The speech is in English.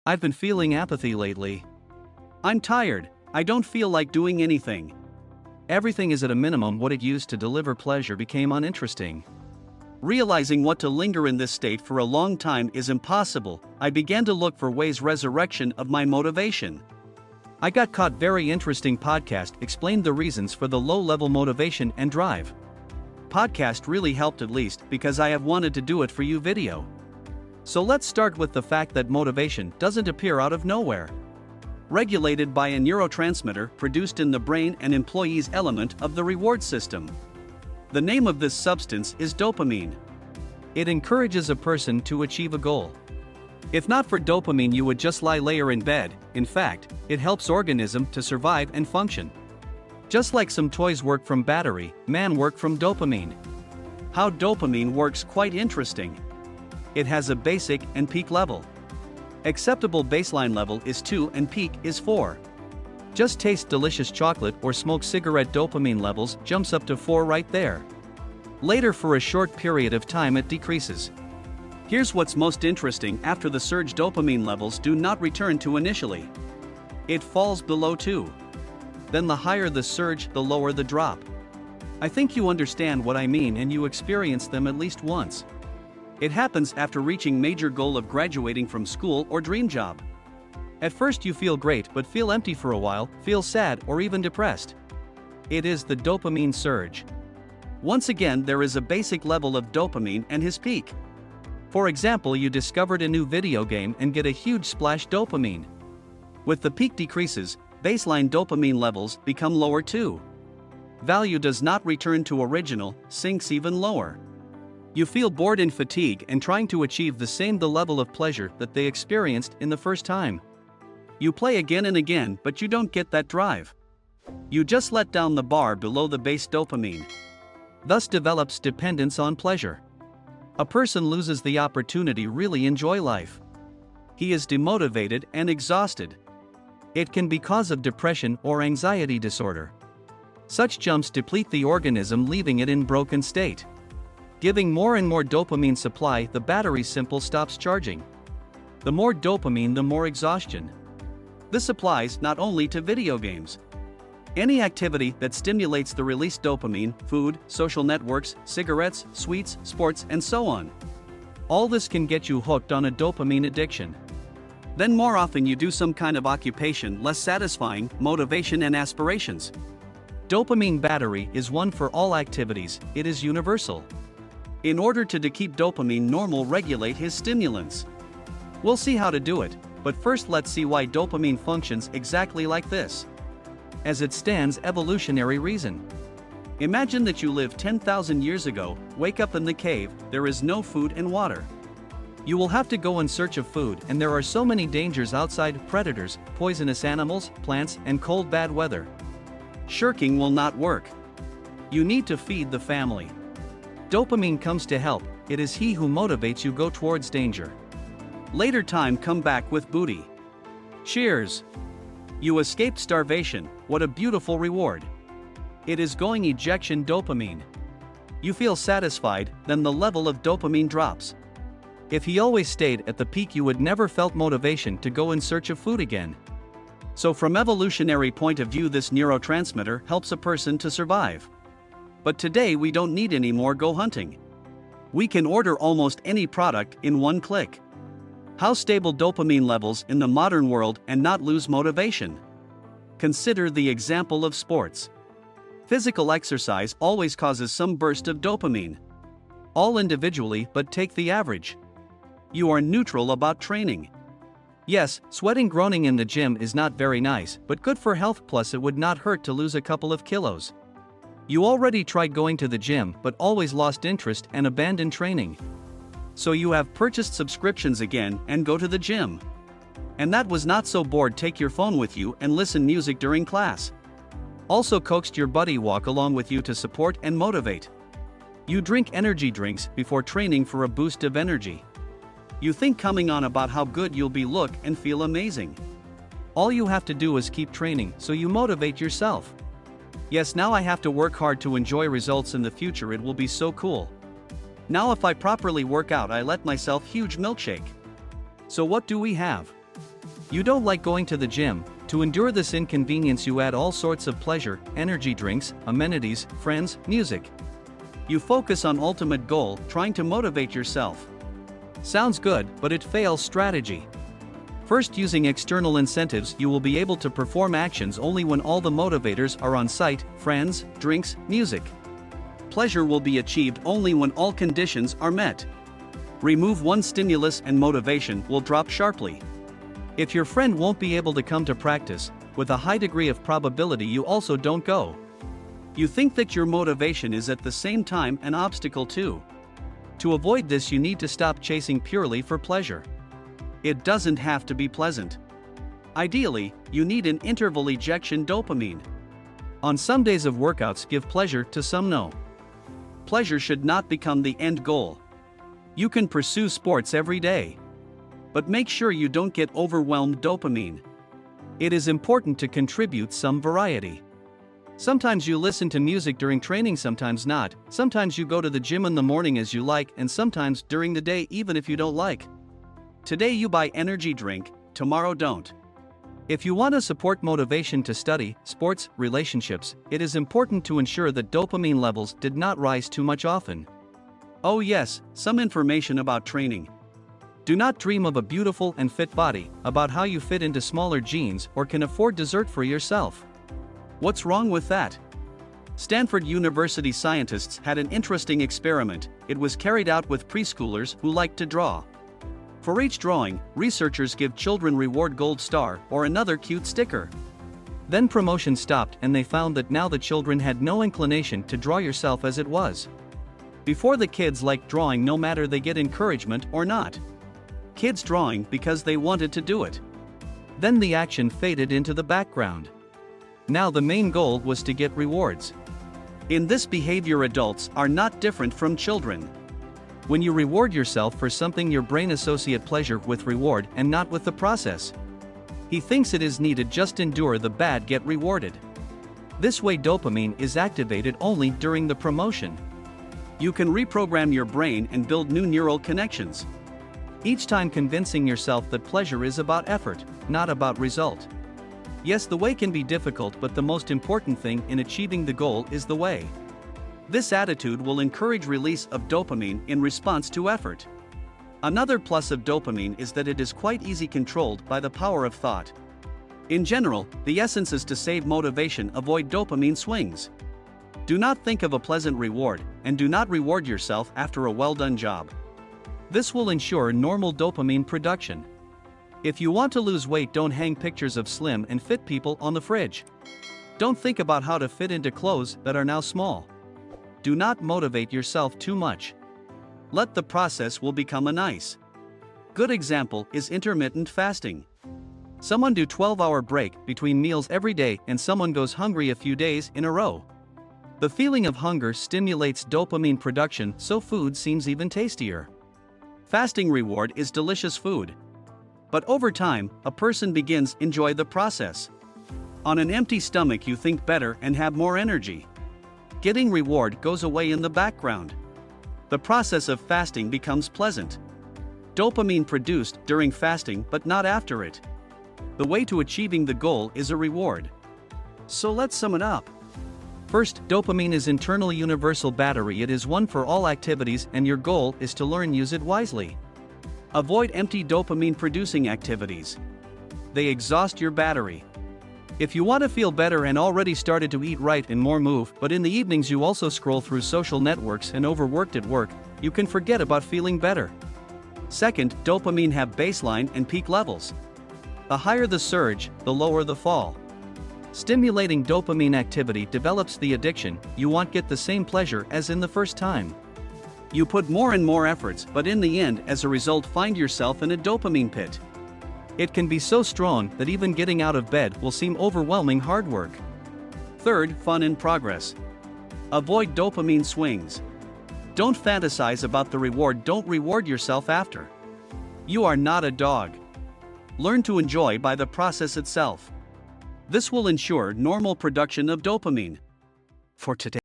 I've been feeling apathy lately. I'm tired, I don't feel like doing anything. Everything is at a minimum. What it used to deliver pleasure became uninteresting. Realizing what to linger in this state for a long time is impossible, I began to look for ways resurrection of my motivation. I got caught very interesting podcast explained the reasons for the low-level motivation and drive. Podcast really helped at least because I have wanted to do it for you video. So let's start with the fact that motivation doesn't appear out of nowhere. Regulated by a neurotransmitter produced in the brain and employees element of the reward system. The name of this substance is dopamine. It encourages a person to achieve a goal. If not for dopamine, you would just lie layer in bed. In fact, it helps organism to survive and function. Just like some toys work from battery, man work from dopamine. How dopamine works quite interesting. It has a basic and peak level. Acceptable baseline level is 2 and peak is 4. Just taste delicious chocolate or smoke cigarette, dopamine levels jumps up to 4 right there. Later, for a short period of time, it decreases. Here's what's most interesting: after the surge, dopamine levels do not return to initially. It falls below 2. Then the higher the surge, the lower the drop. I think you understand what I mean, and you experience them at least once. It happens after reaching major goal of graduating from school or dream job. At first you feel great but feel empty for a while, feel sad or even depressed. It is the dopamine surge. Once again, there is a basic level of dopamine and his peak. For example, you discovered a new video game and get a huge splash dopamine. With the peak decreases, baseline dopamine levels become lower too. Value does not return to original, sinks even lower. You feel bored and fatigue and trying to achieve the level of pleasure that they experienced in the first time. You play again and again, but you don't get that drive. You just let down the bar below the base dopamine. Thus develops dependence on pleasure. A person loses the opportunity to really enjoy life. He is demotivated and exhausted. It can be cause of depression or anxiety disorder. Such jumps deplete the organism, leaving it in broken state. Giving more and more dopamine supply, the battery simple stops charging. The more dopamine, the more exhaustion. This applies not only to video games. Any activity that stimulates the released dopamine, food, social networks, cigarettes, sweets, sports, and so on. All this can get you hooked on a dopamine addiction. Then more often you do some kind of occupation less satisfying, motivation and aspirations. Dopamine battery is one for all activities, it is universal. In order to keep dopamine normal, regulate his stimulants. We'll see how to do it, but first let's see why dopamine functions exactly like this. As it stands, evolutionary reason. Imagine that you live 10,000 years ago, wake up in the cave, there is no food and water. You will have to go in search of food, and there are so many dangers outside: predators, poisonous animals, plants, and cold bad weather. Shirking will not work. You need to feed the family. Dopamine comes to help, it is he who motivates you go towards danger. Later time, come back with booty. Cheers! You escaped starvation, what a beautiful reward. It is going ejection dopamine. You feel satisfied, then the level of dopamine drops. If he always stayed at the peak, you would never felt motivation to go in search of food again. So from evolutionary point of view, this neurotransmitter helps a person to survive. But today we don't need any more go hunting. We can order almost any product in one click. How stable dopamine levels in the modern world and not lose motivation? Consider the example of sports. Physical exercise always causes some burst of dopamine. All individually, but take the average. You are neutral about training. Yes, sweating, groaning in the gym is not very nice, but good for health, plus it would not hurt to lose a couple of kilos. You already tried going to the gym but always lost interest and abandoned training. So you have purchased subscriptions again and go to the gym. And that was not so bored, take your phone with you and listen music during class. Also coaxed your buddy walk along with you to support and motivate. You drink energy drinks before training for a boost of energy. You think coming on about how good you'll be, look and feel amazing. All you have to do is keep training, so you motivate yourself. Yes, now I have to work hard to enjoy results in the future, it will be so cool. Now if I properly work out, I let myself huge milkshake. So what do we have? You don't like going to the gym. To endure this inconvenience, you add all sorts of pleasure, energy drinks, amenities, friends, music. You focus on ultimate goal, trying to motivate yourself. Sounds good, but it fails strategy. First, using external incentives, you will be able to perform actions only when all the motivators are on site: friends, drinks, music. Pleasure will be achieved only when all conditions are met. Remove one stimulus and motivation will drop sharply. If your friend won't be able to come to practice, with a high degree of probability you also don't go. You think that your motivation is at the same time an obstacle too. To avoid this, you need to stop chasing purely for pleasure. It doesn't have to be pleasant. Ideally, you need an interval ejection dopamine. On some days of workouts, give pleasure, to some no. Pleasure should not become the end goal. You can pursue sports every day, but make sure you don't get overwhelmed dopamine. It is important to contribute some variety. Sometimes you listen to music during training, sometimes not. Sometimes you go to the gym in the morning as you like, and sometimes during the day even if you don't like. Today you buy energy drink, tomorrow don't. If you want to support motivation to study, sports, relationships, it is important to ensure that dopamine levels did not rise too much often. Oh yes, some information about training. Do not dream of a beautiful and fit body, about how you fit into smaller jeans or can afford dessert for yourself. What's wrong with that? Stanford University scientists had an interesting experiment. It was carried out with preschoolers who liked to draw. For each drawing, researchers give children reward gold star or another cute sticker. Then promotion stopped and they found that now the children had no inclination to draw yourself as it was. Before, the kids liked drawing no matter they get encouragement or not. Kids drawing because they wanted to do it. Then the action faded into the background. Now the main goal was to get rewards. In this behavior, adults are not different from children. When you reward yourself for something, your brain associates pleasure with reward and not with the process. He thinks it is needed, just endure the bad, get rewarded. This way dopamine is activated only during the promotion. You can reprogram your brain and build new neural connections. Each time convincing yourself that pleasure is about effort, not about result. Yes, the way can be difficult, but the most important thing in achieving the goal is the way. This attitude will encourage release of dopamine in response to effort. Another plus of dopamine is that it is quite easy controlled by the power of thought. In general, the essence is to save motivation, avoid dopamine swings. Do not think of a pleasant reward, and do not reward yourself after a well-done job. This will ensure normal dopamine production. If you want to lose weight, don't hang pictures of slim and fit people on the fridge. Don't think about how to fit into clothes that are now small. Do not motivate yourself too much. Let the process will become a nice. Good example is intermittent fasting. Someone do 12-hour break between meals every day, and someone goes hungry a few days in a row. The feeling of hunger stimulates dopamine production, so food seems even tastier. Fasting reward is delicious food. But over time, a person begins enjoy the process. On an empty stomach you think better and have more energy. Getting reward goes away in the background. The process of fasting becomes pleasant. Dopamine produced during fasting but not after it. The way to achieving the goal is a reward. So let's sum it up. First, dopamine is internal universal battery. It is one for all activities and your goal is to learn use it wisely. Avoid empty dopamine producing activities. They exhaust your battery. If you want to feel better and already started to eat right and more move, but in the evenings you also scroll through social networks and overworked at work, you can forget about feeling better. Second, dopamine have baseline and peak levels. The higher the surge, the lower the fall. Stimulating dopamine activity develops the addiction. You won't get the same pleasure as in the first time. You put more and more efforts, but in the end, as a result, find yourself in a dopamine pit. It can be so strong that even getting out of bed will seem overwhelming hard work. Third, fun in progress. Avoid dopamine swings. Don't fantasize about the reward. Don't reward yourself after. You are not a dog. Learn to enjoy by the process itself. This will ensure normal production of dopamine. For today.